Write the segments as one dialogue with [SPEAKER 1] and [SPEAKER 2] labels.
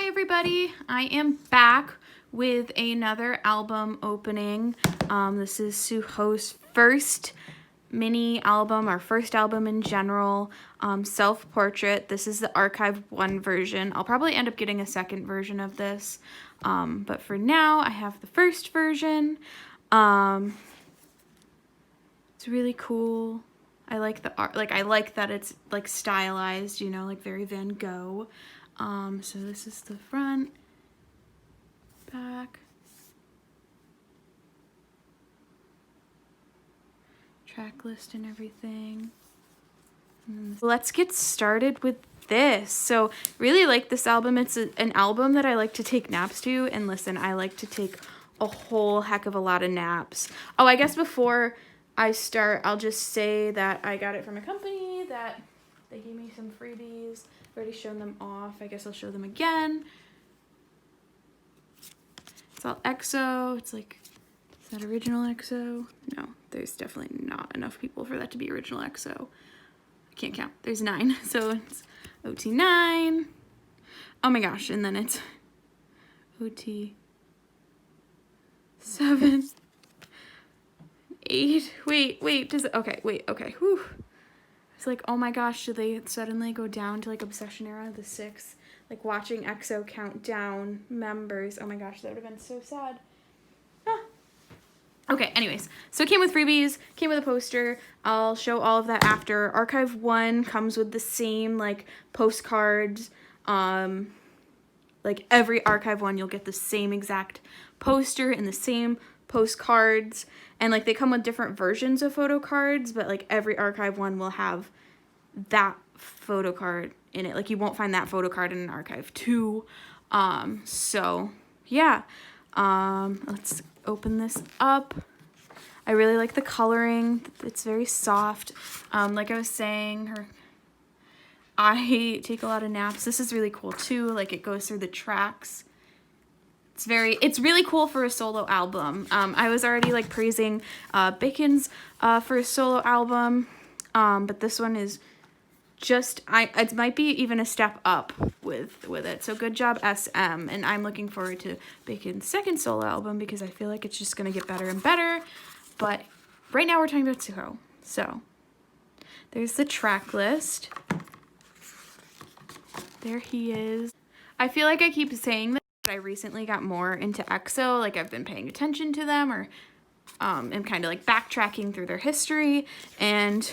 [SPEAKER 1] Hi everybody, I am back with another album opening. This is Suho's first mini album, or first album in general, self-portrait. This is the Archive 1 version. I'll probably end up getting a second version of this, but for now I have the first version. It's really cool. I like the art, like I like that it's like stylized, you know, like very Van Gogh. So this is the front, back, track list and everything. And let's get started with this. So really like this album. It's an album that I like to take naps to, and listen, I like to take a whole heck of a lot of naps. Oh, I guess before I start, I'll just say that I got it from a company that they gave me some freebies. I've already shown them off. I guess I'll show them again. It's all EXO. It's like, is that original EXO? No, there's definitely not enough people for that to be original EXO. I can't count. There's 9. So it's OT9. Oh my gosh, and then it's OT7. 8. Wait, does it, okay, wait, okay, whew. It's like, oh my gosh, did they suddenly go down to like Obsession Era, the 6? Like watching EXO count down members. Oh my gosh, that would have been so sad. Ah. Okay, anyways, so it came with freebies, came with a poster. I'll show all of that after. Archive 1 comes with the same like postcards. Like every Archive 1, you'll get the same exact poster and the same postcards, and like they come with different versions of photo cards, but like every Archive 1 will have that photo card in it. Like you won't find that photo card in an Archive 2. So yeah, let's open this up. I really like the coloring. It's very soft. Like I was saying, I take a lot of naps. This is really cool too. Like it goes through the tracks. It's really cool for a solo album. I was already like praising Bacon's for a solo album, but this one is just, it might be even a step up with it. So good job, SM, and I'm looking forward to Bacon's second solo album because I feel like it's just gonna get better and better. But right now we're talking about Suho. So there's the track list. There he is. I feel like I keep saying that. I recently got more into EXO, like I've been paying attention to them, or am kind of like backtracking through their history, and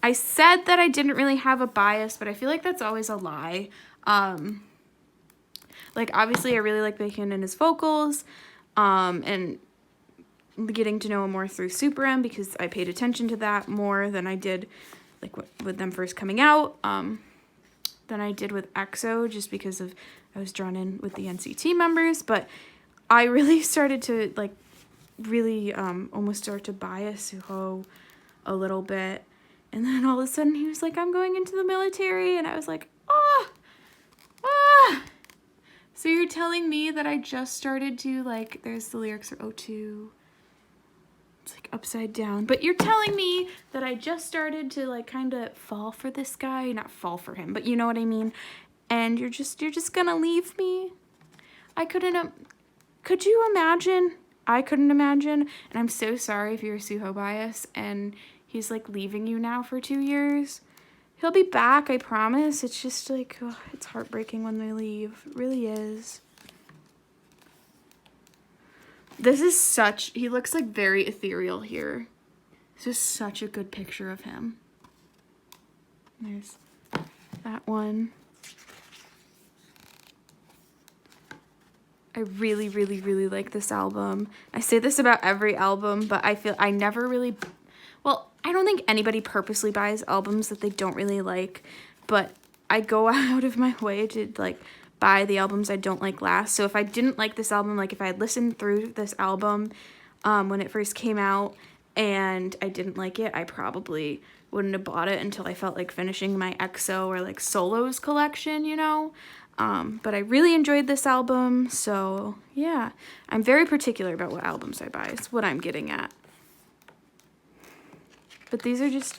[SPEAKER 1] I said that I didn't really have a bias, but I feel like that's always a lie. Like obviously I really like Bacon and his vocals, and getting to know him more through Super M because I paid attention to that more than I did like with them first coming out, than I did with EXO, just because of I was drawn in with the NCT members. But I really started to like really almost start to bias Suho a little bit, and then all of a sudden he was like, I'm going into the military, and I was like, ah. So you're telling me that I just started to like, there's the lyrics for O2. It's like upside down, but you're telling me that I just started to like kind of fall for this guy, not fall for him, but you know what I mean, and you're just gonna leave me? Could you imagine? I couldn't imagine, and I'm so sorry if you're a Suho bias and he's like leaving you now for 2 years. He'll be back, I promise. It's just like, oh, it's heartbreaking when they leave. It really is. This is he looks like very ethereal here. This is such a good picture of him. There's that one. I really, really, really like this album. I say this about every album, but I feel I never really, well, I don't think anybody purposely buys albums that they don't really like, but I go out of my way to like buy the albums I don't like last. So if I didn't like this album, like if I had listened through this album when it first came out and I didn't like it, I probably wouldn't have bought it until I felt like finishing my EXO or like solos collection, you know. But I really enjoyed this album, so yeah. I'm very particular about what albums I buy. It's what I'm getting at. But these are just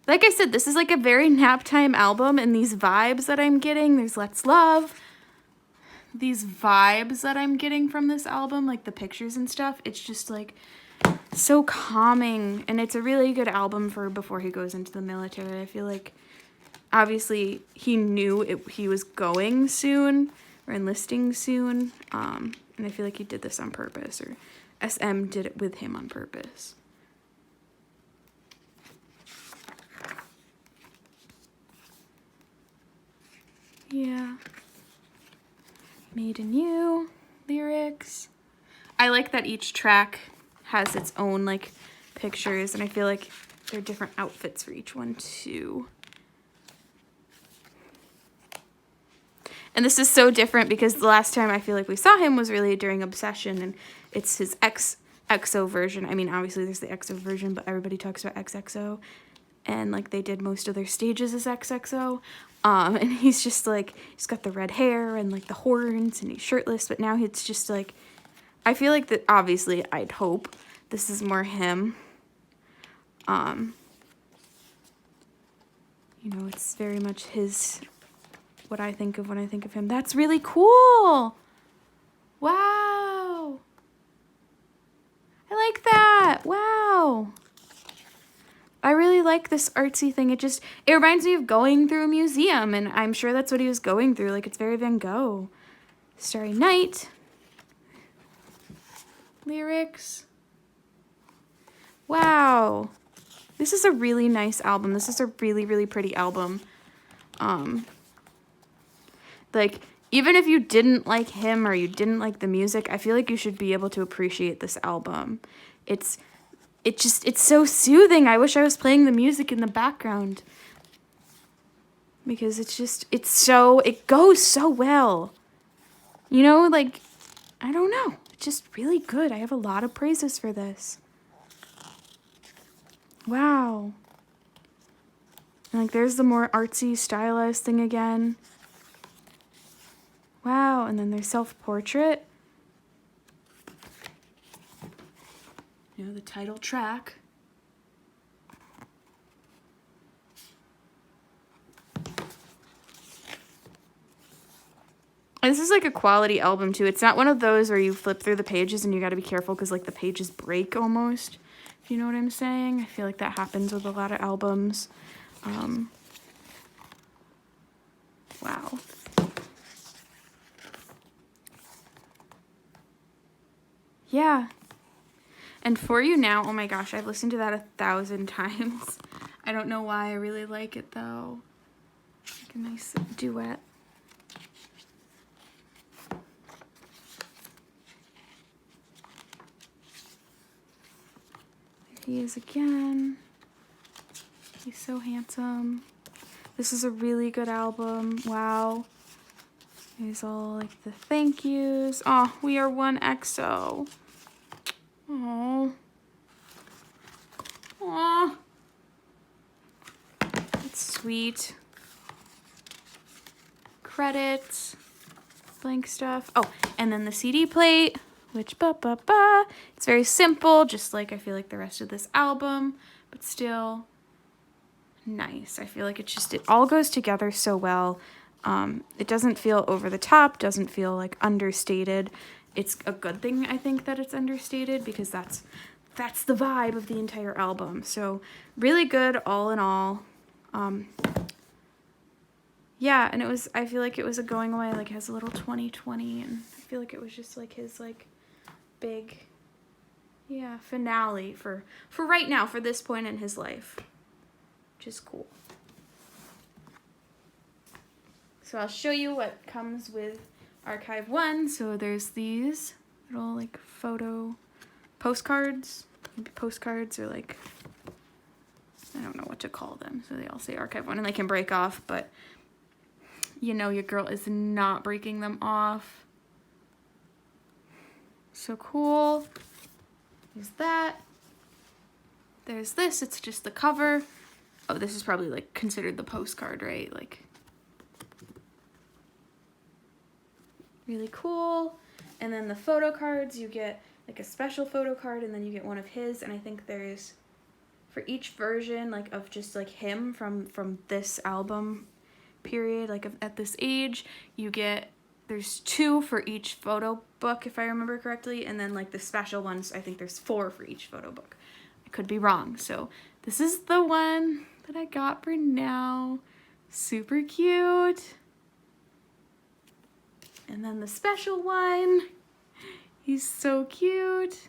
[SPEAKER 1] Like I said, this is like a very nap time album, and these vibes that I'm getting, there's Let's Love. These vibes that I'm getting from this album, like the pictures and stuff, it's just like so calming, and it's a really good album for before he goes into the military. I feel like obviously he knew he was going soon or enlisting soon, and I feel like he did this on purpose, or SM did it with him on purpose. Yeah. Made in You lyrics. I like that each track has its own like pictures, and I feel like there are different outfits for each one too. And this is so different because the last time I feel like we saw him was really during Obsession, and it's his XXO version. I mean, obviously there's the XO version, but everybody talks about XXO, and like they did most of their stages as XXO. And he's just like, he's got the red hair and like the horns, and he's shirtless, but now it's just like, I feel like that obviously I'd hope this is more him. You know, it's very much his, what I think of when I think of him. That's really cool. Wow. I like that. Wow. I really like this artsy thing. It reminds me of going through a museum, and I'm sure that's what he was going through. Like, it's very Van Gogh. Starry Night. Lyrics. Wow. This is a really nice album. This is a really, really pretty album. Like, even if you didn't like him or you didn't like the music, I feel like you should be able to appreciate this album. It's so soothing. I wish I was playing the music in the background, because it goes so well. You know, like, I don't know. It's just really good. I have a lot of praises for this. Wow. And like, there's the more artsy, stylized thing again. Wow. And then there's self-portrait. You know, the title track. This is like a quality album too. It's not one of those where you flip through the pages and you got to be careful because like the pages break almost. If you know what I'm saying? I feel like that happens with a lot of albums. Wow. Yeah. And For You Now, oh my gosh, I've listened to that 1,000 times. I don't know why I really like it though. Like a nice duet. There he is again. He's so handsome. This is a really good album. Wow. There's all like the thank yous. Oh, we are one XO. Oh. Aw. That's sweet. Credits. Blank stuff. Oh, and then the CD plate, which it's very simple, just like I feel like the rest of this album, but still nice. I feel like it all goes together so well. It doesn't feel over the top, doesn't feel like understated. It's a good thing, I think, that it's understated, because that's the vibe of the entire album. So really good all in all. Yeah, and I feel like it was a going away, like, has a little 2020, and I feel like it was just like his like big, yeah, finale for right now, for this point in his life, which is cool. So I'll show you what comes with Archive 1. So there's these little like photo postcards, maybe postcards, or like, I don't know what to call them. So they all say Archive 1, and they can break off, but you know your girl is not breaking them off. So cool. There's that. There's this. It's just the cover. Oh, this is probably like considered the postcard, right? Like, really cool. And then the photo cards, you get like a special photo card, and then you get one of his, and I think there's for each version, like, of just, like, him from this album period, like, at this age, you get, there's 2 for each photo book, if I remember correctly, and then, like, the special ones, I think there's 4 for each photo book. I could be wrong. So this is the one that I got for now. Super cute. And then the special one, he's so cute.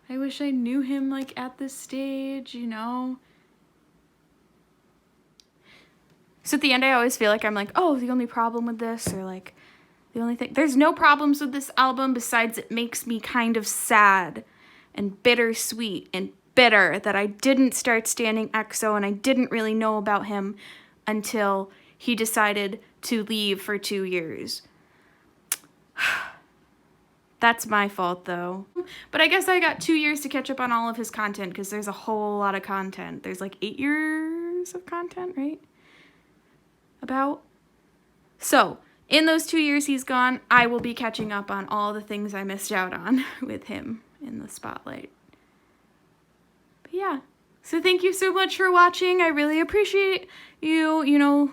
[SPEAKER 1] I wish I knew him, like, at this stage, you know? So at the end, I always feel like I'm like, oh, the only problem with this, or like, the only thing, there's no problems with this album besides it makes me kind of sad and bittersweet and bitter that I didn't start standing EXO and I didn't really know about him until he decided to leave for 2 years. That's my fault, though. But I guess I got 2 years to catch up on all of his content, because there's a whole lot of content. There's like 8 years of content, right? About. So, in those 2 years he's gone, I will be catching up on all the things I missed out on with him in the spotlight. But yeah. So thank you so much for watching. I really appreciate you,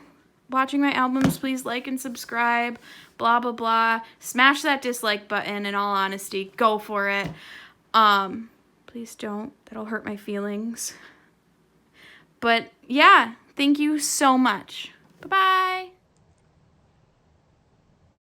[SPEAKER 1] watching my albums. Please like and subscribe, blah, blah, blah. Smash that dislike button, in all honesty. Go for it. Please don't. That'll hurt my feelings. But yeah, thank you so much. Bye-bye.